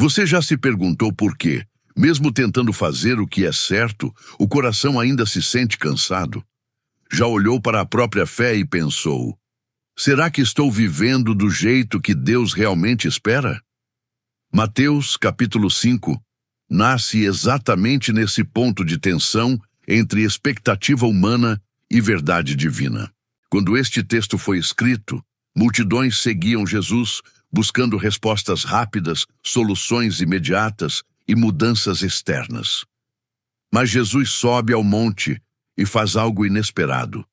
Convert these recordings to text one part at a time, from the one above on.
Você já se perguntou por quê, mesmo tentando fazer o que é certo, o coração ainda se sente cansado? Já olhou para a própria fé e pensou: será que estou vivendo do jeito que Deus realmente espera? Mateus, capítulo 5, nasce exatamente nesse ponto de tensão entre expectativa humana e verdade divina. Quando este texto foi escrito, multidões seguiam Jesus, buscando respostas rápidas, soluções imediatas e mudanças externas. Mas Jesus sobe ao monte e faz algo inesperado.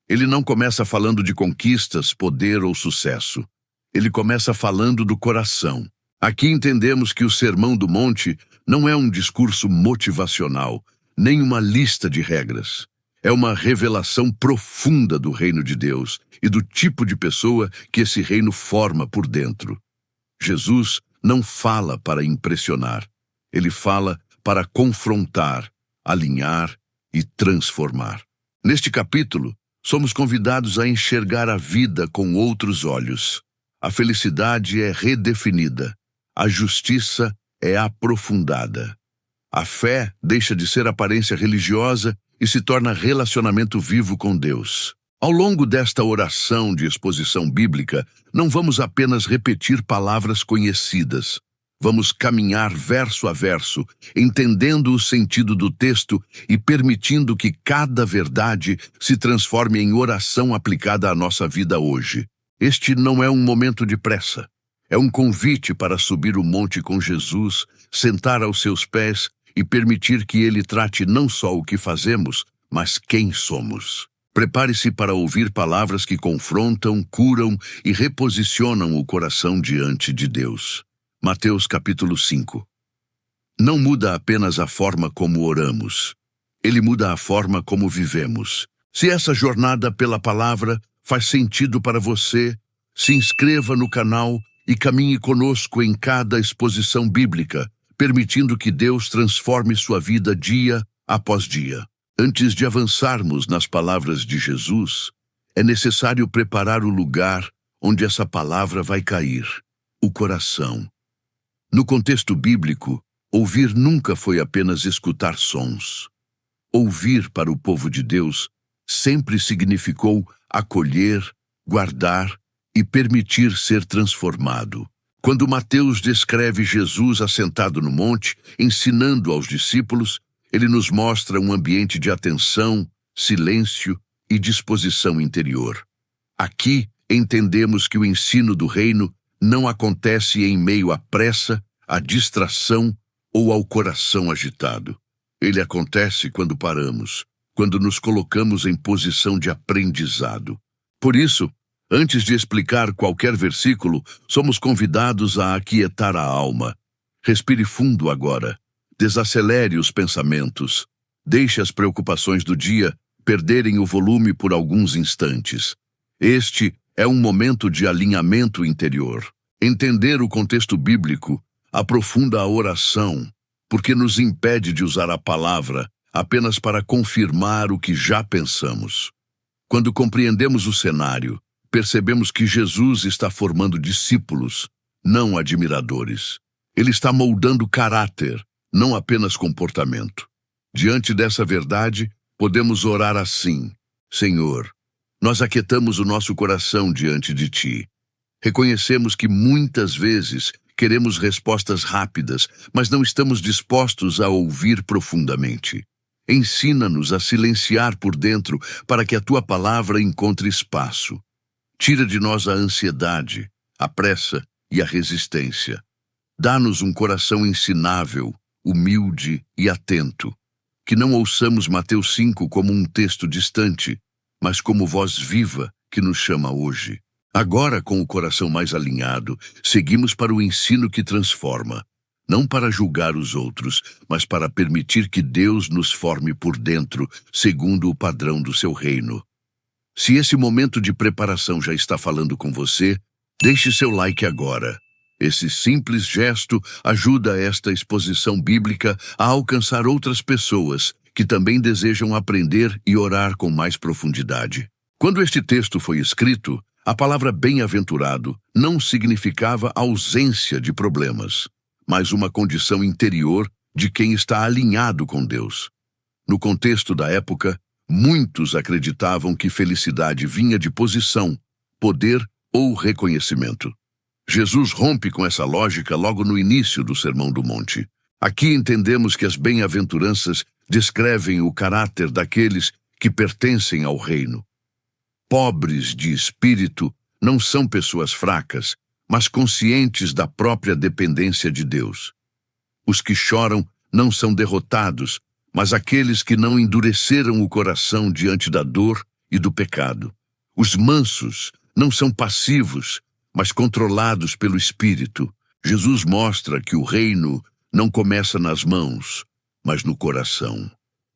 Ele não começa falando de conquistas, poder ou sucesso. Ele começa falando do coração. Aqui entendemos que o Sermão do Monte não é um discurso motivacional, nem uma lista de regras. É uma revelação profunda do reino de Deus e do tipo de pessoa que esse reino forma por dentro. Jesus não fala para impressionar. Ele fala para confrontar, alinhar e transformar. Neste capítulo, somos convidados a enxergar a vida com outros olhos. A felicidade é redefinida. A justiça é aprofundada. A fé deixa de ser aparência religiosa e se torna relacionamento vivo com Deus. Ao longo desta oração de exposição bíblica, não vamos apenas repetir palavras conhecidas. Vamos caminhar verso a verso, entendendo o sentido do texto e permitindo que cada verdade se transforme em oração aplicada à nossa vida hoje. Este não é um momento de pressa. É um convite para subir o monte com Jesus, sentar aos seus pés e permitir que Ele trate não só o que fazemos, mas quem somos. Prepare-se para ouvir palavras que confrontam, curam e reposicionam o coração diante de Deus. Mateus capítulo 5. Não muda apenas a forma como oramos. Ele muda a forma como vivemos. Se essa jornada pela palavra faz sentido para você, se inscreva no canal e caminhe conosco em cada exposição bíblica, permitindo que Deus transforme sua vida dia após dia. Antes de avançarmos nas palavras de Jesus, é necessário preparar o lugar onde essa palavra vai cair: o coração. No contexto bíblico, ouvir nunca foi apenas escutar sons. Ouvir para o povo de Deus sempre significou acolher, guardar e permitir ser transformado. Quando Mateus descreve Jesus assentado no monte, ensinando aos discípulos, ele nos mostra um ambiente de atenção, silêncio e disposição interior. Aqui entendemos que o ensino do reino não acontece em meio à pressa, à distração ou ao coração agitado. Ele acontece quando paramos, quando nos colocamos em posição de aprendizado. Por isso, antes de explicar qualquer versículo, somos convidados a aquietar a alma. Respire fundo agora. Desacelere os pensamentos. Deixe as preocupações do dia perderem o volume por alguns instantes. Este é um momento de alinhamento interior. Entender o contexto bíblico aprofunda a oração, porque nos impede de usar a palavra apenas para confirmar o que já pensamos. Quando compreendemos o cenário, percebemos que Jesus está formando discípulos, não admiradores. Ele está moldando caráter, não apenas comportamento. Diante dessa verdade, podemos orar assim: Senhor, nós aquietamos o nosso coração diante de Ti. Reconhecemos que muitas vezes queremos respostas rápidas, mas não estamos dispostos a ouvir profundamente. Ensina-nos a silenciar por dentro para que a Tua palavra encontre espaço. Tira de nós a ansiedade, a pressa e a resistência. Dá-nos um coração ensinável, humilde e atento. Que não ouçamos Mateus 5 como um texto distante, mas como voz viva que nos chama hoje. Agora, com o coração mais alinhado, seguimos para o ensino que transforma. Não para julgar os outros, mas para permitir que Deus nos forme por dentro, segundo o padrão do seu reino. Se esse momento de preparação já está falando com você, deixe seu like agora. Esse simples gesto ajuda esta exposição bíblica a alcançar outras pessoas que também desejam aprender e orar com mais profundidade. Quando este texto foi escrito, a palavra bem-aventurado não significava ausência de problemas, mas uma condição interior de quem está alinhado com Deus. No contexto da época, muitos acreditavam que felicidade vinha de posição, poder ou reconhecimento. Jesus rompe com essa lógica logo no início do Sermão do Monte. Aqui entendemos que as bem-aventuranças descrevem o caráter daqueles que pertencem ao reino. Pobres de espírito não são pessoas fracas, mas conscientes da própria dependência de Deus. Os que choram não são derrotados, mas aqueles que não endureceram o coração diante da dor e do pecado. Os mansos não são passivos, mas controlados pelo Espírito. Jesus mostra que o reino não começa nas mãos, mas no coração.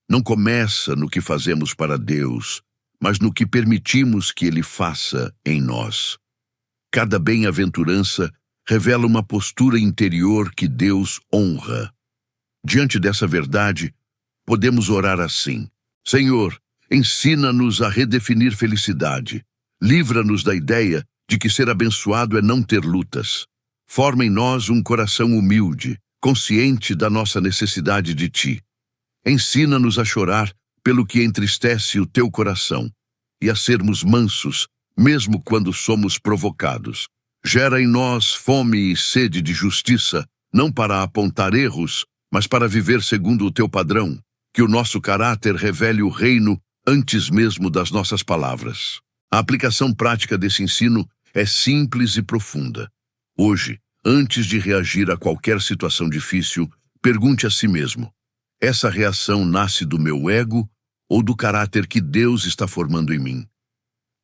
Não começa no que fazemos para Deus, mas no que permitimos que Ele faça em nós. Cada bem-aventurança revela uma postura interior que Deus honra. Diante dessa verdade, podemos orar assim: Senhor, ensina-nos a redefinir felicidade. Livra-nos da ideia de que ser abençoado é não ter lutas. Forma em nós um coração humilde, consciente da nossa necessidade de Ti. Ensina-nos a chorar pelo que entristece o Teu coração e a sermos mansos, mesmo quando somos provocados. Gera em nós fome e sede de justiça, não para apontar erros, mas para viver segundo o Teu padrão. Que o nosso caráter revele o reino antes mesmo das nossas palavras. A aplicação prática desse ensino é simples e profunda. Hoje, antes de reagir a qualquer situação difícil, pergunte a si mesmo: essa reação nasce do meu ego ou do caráter que Deus está formando em mim?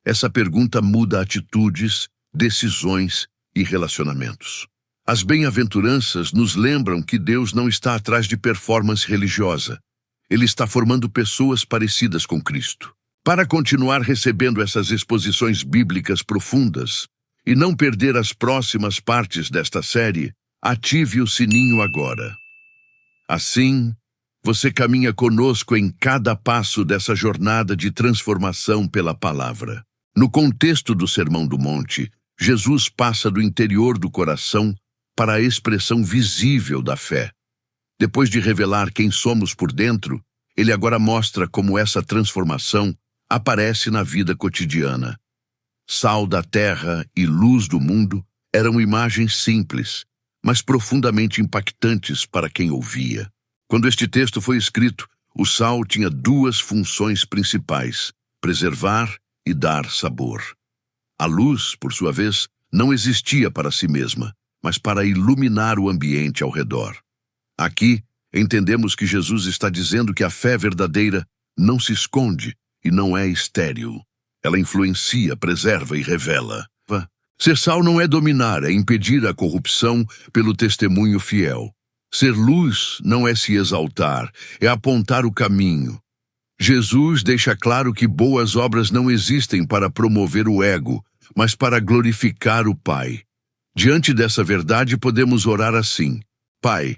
Essa pergunta muda atitudes, decisões e relacionamentos. As bem-aventuranças nos lembram que Deus não está atrás de performance religiosa. Ele está formando pessoas parecidas com Cristo. Para continuar recebendo essas exposições bíblicas profundas e não perder as próximas partes desta série, ative o sininho agora. Assim, você caminha conosco em cada passo dessa jornada de transformação pela palavra. No contexto do Sermão do Monte, Jesus passa do interior do coração para a expressão visível da fé. Depois de revelar quem somos por dentro, ele agora mostra como essa transformação aparece na vida cotidiana. Sal da terra e luz do mundo eram imagens simples, mas profundamente impactantes para quem ouvia. Quando este texto foi escrito, o sal tinha duas funções principais: preservar e dar sabor. A luz, por sua vez, não existia para si mesma, mas para iluminar o ambiente ao redor. Aqui, entendemos que Jesus está dizendo que a fé verdadeira não se esconde e não é estéril. Ela influencia, preserva e revela. Ser sal não é dominar, é impedir a corrupção pelo testemunho fiel. Ser luz não é se exaltar, é apontar o caminho. Jesus deixa claro que boas obras não existem para promover o ego, mas para glorificar o Pai. Diante dessa verdade, podemos orar assim: Pai,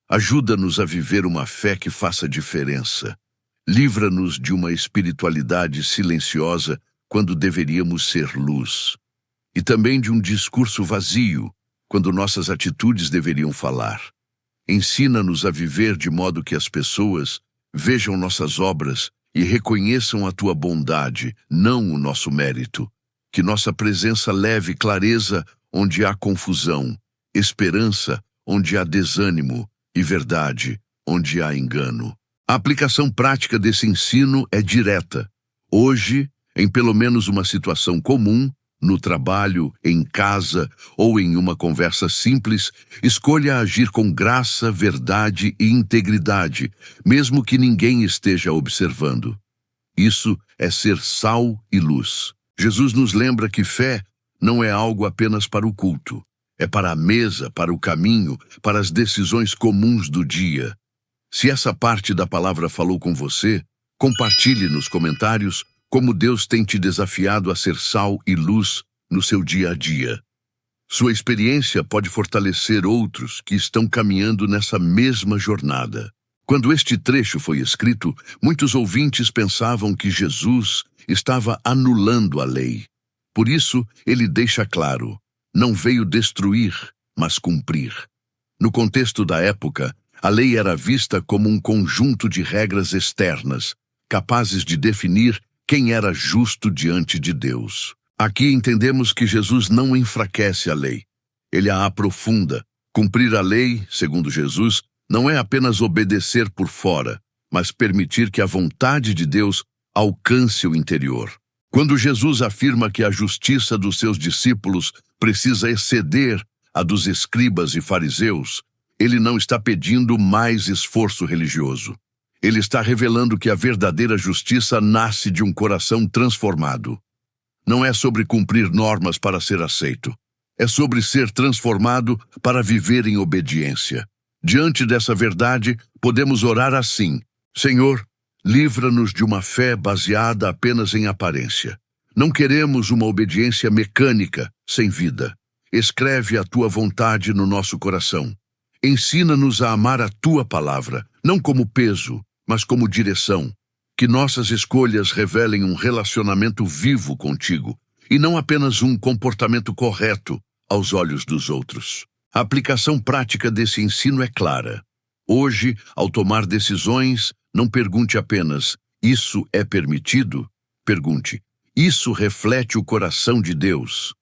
ajuda-nos a viver uma fé que faça diferença. Livra-nos de uma espiritualidade silenciosa quando deveríamos ser luz. E também de um discurso vazio, quando nossas atitudes deveriam falar. Ensina-nos a viver de modo que as pessoas vejam nossas obras e reconheçam a Tua bondade, não o nosso mérito. Que nossa presença leve clareza onde há confusão, esperança onde há desânimo e verdade onde há engano. A aplicação prática desse ensino é direta. Hoje, em pelo menos uma situação comum, no trabalho, em casa ou em uma conversa simples, escolha agir com graça, verdade e integridade, mesmo que ninguém esteja observando. Isso é ser sal e luz. Jesus nos lembra que fé não é algo apenas para o culto. É para a mesa, para o caminho, para as decisões comuns do dia. Se essa parte da palavra falou com você, compartilhe nos comentários como Deus tem te desafiado a ser sal e luz no seu dia a dia. Sua experiência pode fortalecer outros que estão caminhando nessa mesma jornada. Quando este trecho foi escrito, muitos ouvintes pensavam que Jesus estava anulando a lei. Por isso, ele deixa claro: não veio destruir, mas cumprir. No contexto da época, a lei era vista como um conjunto de regras externas, capazes de definir quem era justo diante de Deus. Aqui entendemos que Jesus não enfraquece a lei. Ele a aprofunda. Cumprir a lei, segundo Jesus, não é apenas obedecer por fora, mas permitir que a vontade de Deus alcance o interior. Quando Jesus afirma que a justiça dos seus discípulos precisa exceder a dos escribas e fariseus, ele não está pedindo mais esforço religioso. Ele está revelando que a verdadeira justiça nasce de um coração transformado. Não é sobre cumprir normas para ser aceito. É sobre ser transformado para viver em obediência. Diante dessa verdade, podemos orar assim: Senhor, livra-nos de uma fé baseada apenas em aparência. Não queremos uma obediência mecânica, sem vida. Escreve a tua vontade no nosso coração. Ensina-nos a amar a tua palavra, não como peso, mas como direção. Que nossas escolhas revelem um relacionamento vivo contigo, e não apenas um comportamento correto aos olhos dos outros. A aplicação prática desse ensino é clara. Hoje, ao tomar decisões, não pergunte apenas: isso é permitido? Pergunte: isso reflete o coração de Deus?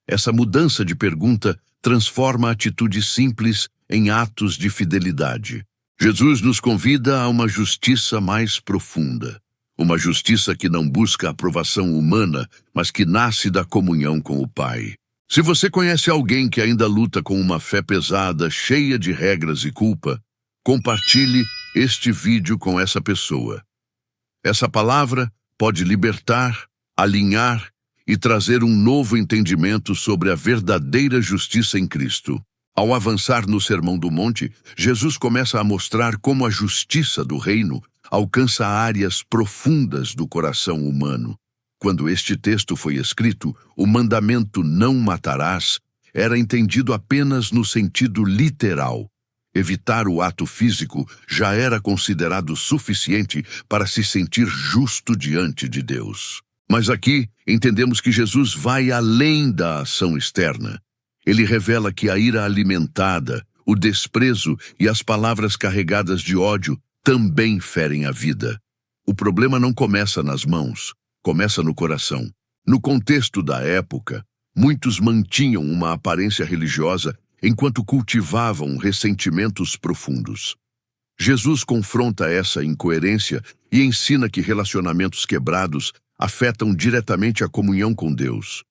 Essa mudança de pergunta transforma atitudes simples em atos de fidelidade. Jesus nos convida a uma justiça mais profunda. Uma justiça que não busca a aprovação humana, mas que nasce da comunhão com o Pai. Se você conhece alguém que ainda luta com uma fé pesada, cheia de regras e culpa, compartilhe este vídeo com essa pessoa. Essa palavra pode libertar, alinhar e trazer um novo entendimento sobre a verdadeira justiça em Cristo. Ao avançar no Sermão do Monte, Jesus começa a mostrar como a justiça do reino alcança áreas profundas do coração humano. Quando este texto foi escrito, o mandamento "não matarás" era entendido apenas no sentido literal. Evitar o ato físico já era considerado suficiente para se sentir justo diante de Deus. Mas aqui entendemos que Jesus vai além da ação externa. Ele revela que a ira alimentada, o desprezo e as palavras carregadas de ódio também ferem a vida. O problema não começa nas mãos, começa no coração. No contexto da época, muitos mantinham uma aparência religiosa enquanto cultivavam ressentimentos profundos. Jesus confronta essa incoerência e ensina que relacionamentos quebrados afetam diretamente a comunhão com Deus.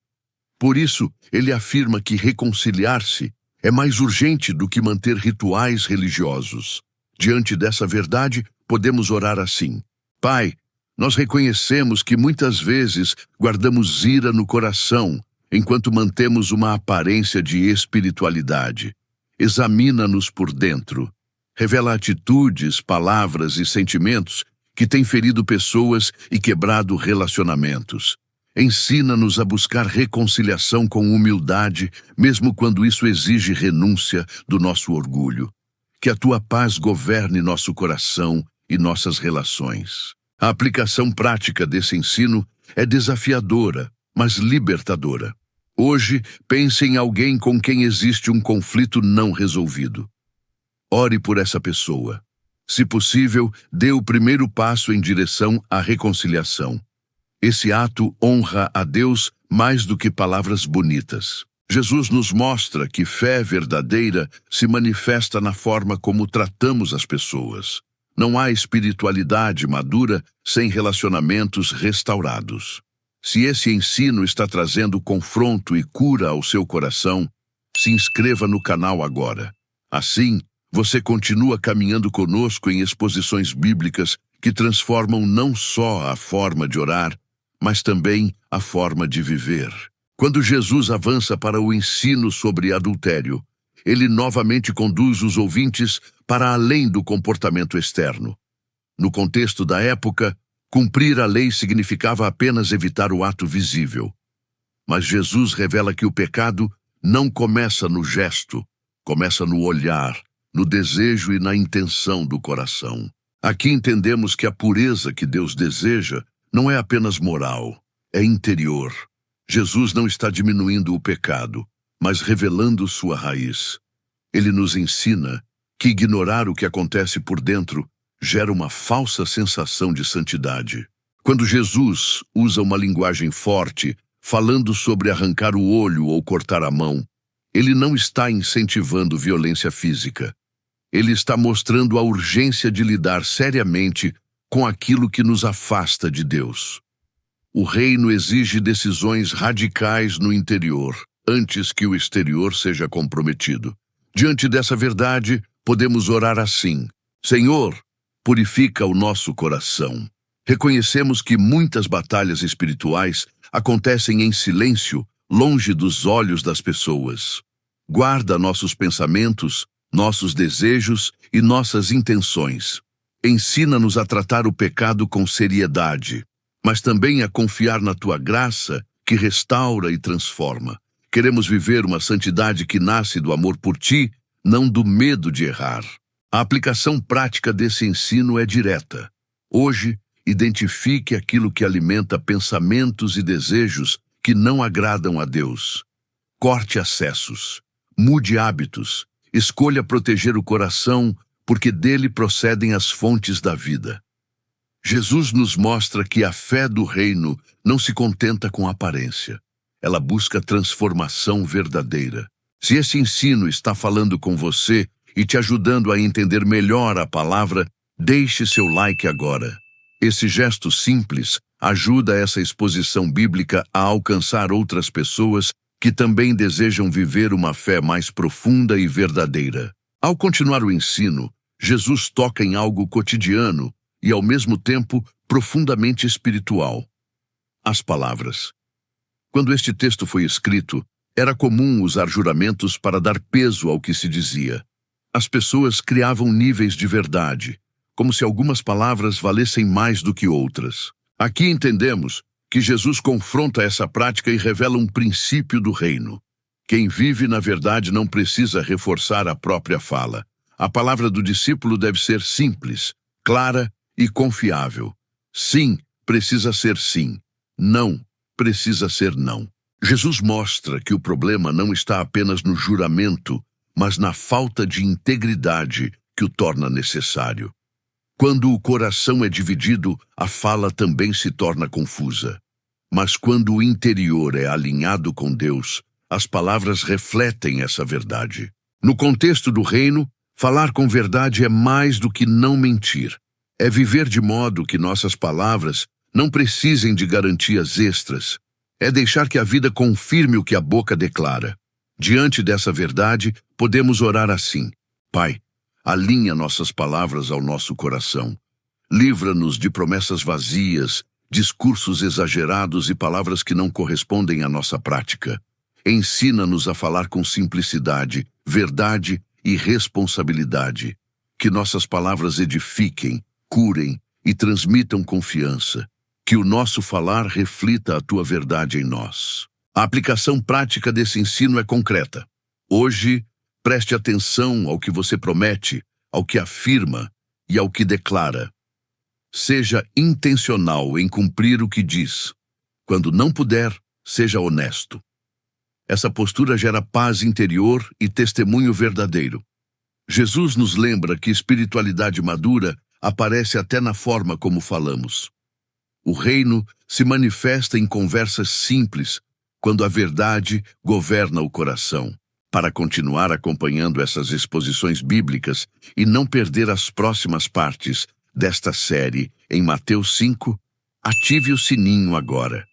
Por isso, ele afirma que reconciliar-se é mais urgente do que manter rituais religiosos. Diante dessa verdade, podemos orar assim: Pai, nós reconhecemos que muitas vezes guardamos ira no coração, enquanto mantemos uma aparência de espiritualidade. Examina-nos por dentro. Revela atitudes, palavras e sentimentos que têm ferido pessoas e quebrado relacionamentos. Ensina-nos a buscar reconciliação com humildade, mesmo quando isso exige renúncia do nosso orgulho. Que a tua paz governe nosso coração e nossas relações. A aplicação prática desse ensino é desafiadora, mas libertadora. Hoje, pense em alguém com quem existe um conflito não resolvido. Ore por essa pessoa. Se possível, dê o primeiro passo em direção à reconciliação. Esse ato honra a Deus mais do que palavras bonitas. Jesus nos mostra que fé verdadeira se manifesta na forma como tratamos as pessoas. Não há espiritualidade madura sem relacionamentos restaurados. Se esse ensino está trazendo confronto e cura ao seu coração, se inscreva no canal agora. Assim, você continua caminhando conosco em exposições bíblicas que transformam não só a forma de orar, mas também a forma de viver. Quando Jesus avança para o ensino sobre adultério, ele novamente conduz os ouvintes para além do comportamento externo. No contexto da época, cumprir a lei significava apenas evitar o ato visível. Mas Jesus revela que o pecado não começa no gesto, começa no olhar, no desejo e na intenção do coração. Aqui entendemos que a pureza que Deus deseja não é apenas moral, é interior. Jesus não está diminuindo o pecado, mas revelando sua raiz. Ele nos ensina que ignorar o que acontece por dentro gera uma falsa sensação de santidade. Quando Jesus usa uma linguagem forte, falando sobre arrancar o olho ou cortar a mão, ele não está incentivando violência física. Ele está mostrando a urgência de lidar seriamente com aquilo que nos afasta de Deus. O reino exige decisões radicais no interior, antes que o exterior seja comprometido. Diante dessa verdade, podemos orar assim: Senhor, purifica o nosso coração. Reconhecemos que muitas batalhas espirituais acontecem em silêncio, longe dos olhos das pessoas. Guarda nossos pensamentos, nossos desejos e nossas intenções. Ensina-nos a tratar o pecado com seriedade, mas também a confiar na Tua graça, que restaura e transforma. Queremos viver uma santidade que nasce do amor por Ti, não do medo de errar. A aplicação prática desse ensino é direta. Hoje, identifique aquilo que alimenta pensamentos e desejos que não agradam a Deus. Corte acessos, mude hábitos, escolha proteger o coração, porque dele procedem as fontes da vida. Jesus nos mostra que a fé do reino não se contenta com aparência. Ela busca transformação verdadeira. Se esse ensino está falando com você e te ajudando a entender melhor a palavra, deixe seu like agora. Esse gesto simples ajuda essa exposição bíblica a alcançar outras pessoas que também desejam viver uma fé mais profunda e verdadeira. Ao continuar o ensino, Jesus toca em algo cotidiano e, ao mesmo tempo, profundamente espiritual: as palavras. Quando este texto foi escrito, era comum usar juramentos para dar peso ao que se dizia. As pessoas criavam níveis de verdade, como se algumas palavras valessem mais do que outras. Aqui entendemos que Jesus confronta essa prática e revela um princípio do reino. Quem vive na verdade não precisa reforçar a própria fala. A palavra do discípulo deve ser simples, clara e confiável. Sim precisa ser sim. Não precisa ser não. Jesus mostra que o problema não está apenas no juramento, mas na falta de integridade que o torna necessário. Quando o coração é dividido, a fala também se torna confusa. Mas quando o interior é alinhado com Deus, as palavras refletem essa verdade. No contexto do reino, falar com verdade é mais do que não mentir. É viver de modo que nossas palavras não precisem de garantias extras. É deixar que a vida confirme o que a boca declara. Diante dessa verdade, podemos orar assim: Pai, alinha nossas palavras ao nosso coração. Livra-nos de promessas vazias, discursos exagerados e palavras que não correspondem à nossa prática. Ensina-nos a falar com simplicidade, verdade e responsabilidade. Que nossas palavras edifiquem, curem e transmitam confiança. Que o nosso falar reflita a Tua verdade em nós. A aplicação prática desse ensino é concreta. Hoje, preste atenção ao que você promete, ao que afirma e ao que declara. Seja intencional em cumprir o que diz. Quando não puder, seja honesto. Essa postura gera paz interior e testemunho verdadeiro. Jesus nos lembra que espiritualidade madura aparece até na forma como falamos. O reino se manifesta em conversas simples, quando a verdade governa o coração. Para continuar acompanhando essas exposições bíblicas e não perder as próximas partes desta série em Mateus 5, ative o sininho agora.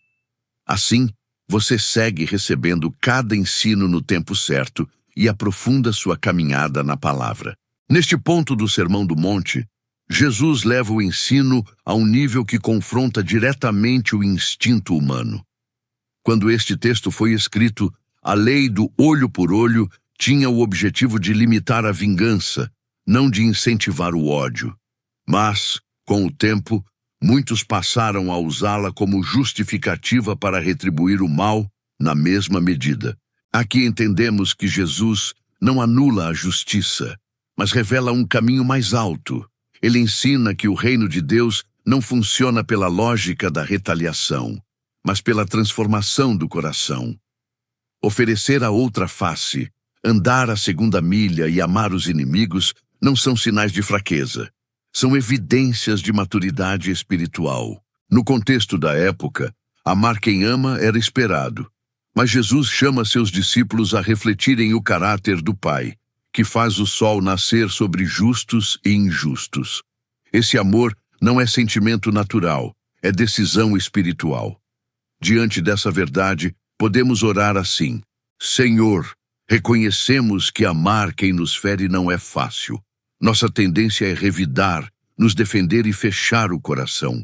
Assim, você segue recebendo cada ensino no tempo certo e aprofunda sua caminhada na palavra. Neste ponto do Sermão do Monte, Jesus leva o ensino a um nível que confronta diretamente o instinto humano. Quando este texto foi escrito, a lei do olho por olho tinha o objetivo de limitar a vingança, não de incentivar o ódio. Mas, com o tempo, muitos passaram a usá-la como justificativa para retribuir o mal na mesma medida. Aqui entendemos que Jesus não anula a justiça, mas revela um caminho mais alto. Ele ensina que o reino de Deus não funciona pela lógica da retaliação, mas pela transformação do coração. Oferecer a outra face, Andar a segunda milha e amar os inimigos não são sinais de fraqueza. São evidências de maturidade espiritual. No contexto da época, amar quem ama era esperado. Mas Jesus chama seus discípulos a refletirem o caráter do Pai, que faz o sol nascer sobre justos e injustos. Esse amor não é sentimento natural, é decisão espiritual. Diante dessa verdade, podemos orar assim: Senhor, reconhecemos que amar quem nos fere não é fácil. Nossa tendência é revidar, nos defender e fechar o coração.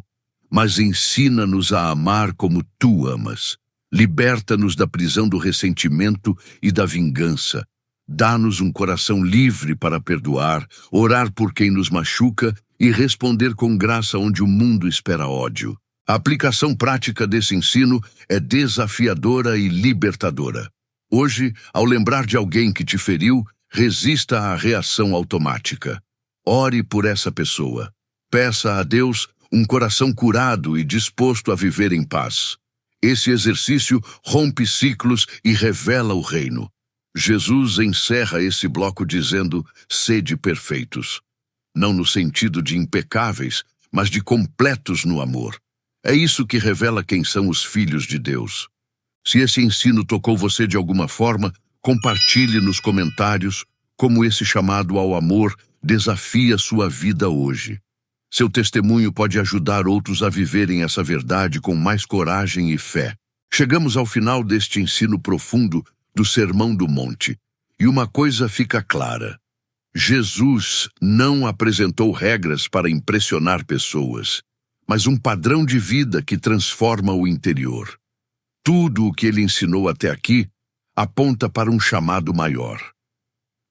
Mas ensina-nos a amar como Tu amas. Liberta-nos da prisão do ressentimento e da vingança. Dá-nos um coração livre para perdoar, orar por quem nos machuca e responder com graça onde o mundo espera ódio. A aplicação prática desse ensino é desafiadora e libertadora. Hoje, ao lembrar de alguém que te feriu, resista à reação automática. Ore por essa pessoa. Peça a Deus um coração curado e disposto a viver em paz. Esse exercício rompe ciclos e revela o reino. Jesus encerra esse bloco dizendo: sede perfeitos. Não no sentido de impecáveis, mas de completos no amor. É isso que revela quem são os filhos de Deus. Se esse ensino tocou você de alguma forma, compartilhe nos comentários como esse chamado ao amor desafia sua vida hoje. Seu testemunho pode ajudar outros a viverem essa verdade com mais coragem e fé. Chegamos ao final deste ensino profundo do Sermão do Monte, e uma coisa fica clara: Jesus não apresentou regras para impressionar pessoas, mas um padrão de vida que transforma o interior. Tudo o que ele ensinou até aqui aponta para um chamado maior: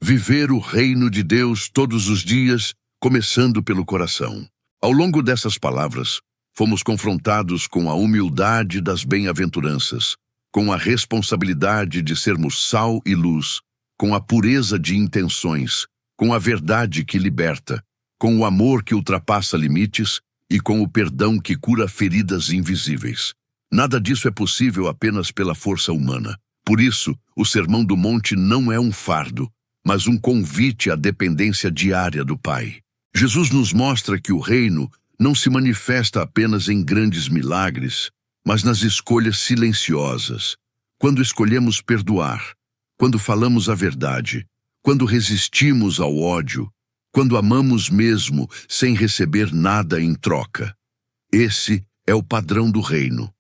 viver o reino de Deus todos os dias, começando pelo coração. Ao longo dessas palavras, fomos confrontados com a humildade das bem-aventuranças, com a responsabilidade de sermos sal e luz, com a pureza de intenções, com a verdade que liberta, com o amor que ultrapassa limites e com o perdão que cura feridas invisíveis. Nada disso é possível apenas pela força humana. Por isso, o Sermão do Monte não é um fardo, mas um convite à dependência diária do Pai. Jesus nos mostra que o reino não se manifesta apenas em grandes milagres, mas nas escolhas silenciosas, quando escolhemos perdoar, quando falamos a verdade, quando resistimos ao ódio, quando amamos mesmo sem receber nada em troca. Esse é o padrão do reino.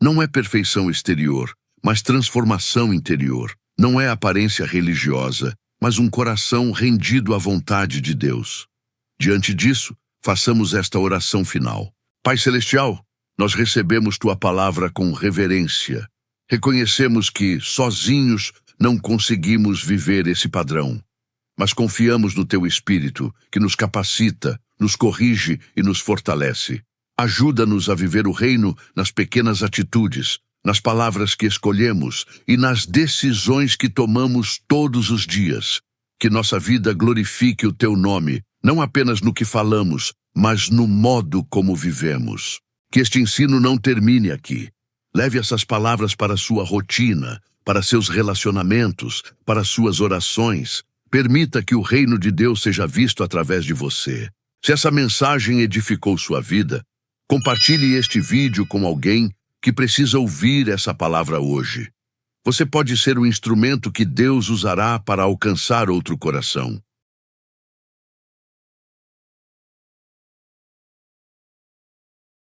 Não é perfeição exterior, mas transformação interior. Não é aparência religiosa, mas um coração rendido à vontade de Deus. Diante disso, façamos esta oração final. Pai Celestial, nós recebemos Tua palavra com reverência. Reconhecemos que, sozinhos, não conseguimos viver esse padrão. Mas confiamos no Teu Espírito, que nos capacita, nos corrige e nos fortalece. Ajuda-nos a viver o reino nas pequenas atitudes, nas palavras que escolhemos e nas decisões que tomamos todos os dias. Que nossa vida glorifique o Teu nome, não apenas no que falamos, mas no modo como vivemos. Que este ensino não termine aqui. Leve essas palavras para sua rotina, para seus relacionamentos, para suas orações. Permita que o reino de Deus seja visto através de você. Se essa mensagem edificou sua vida, compartilhe este vídeo com alguém que precisa ouvir essa palavra hoje. Você pode ser o instrumento que Deus usará para alcançar outro coração.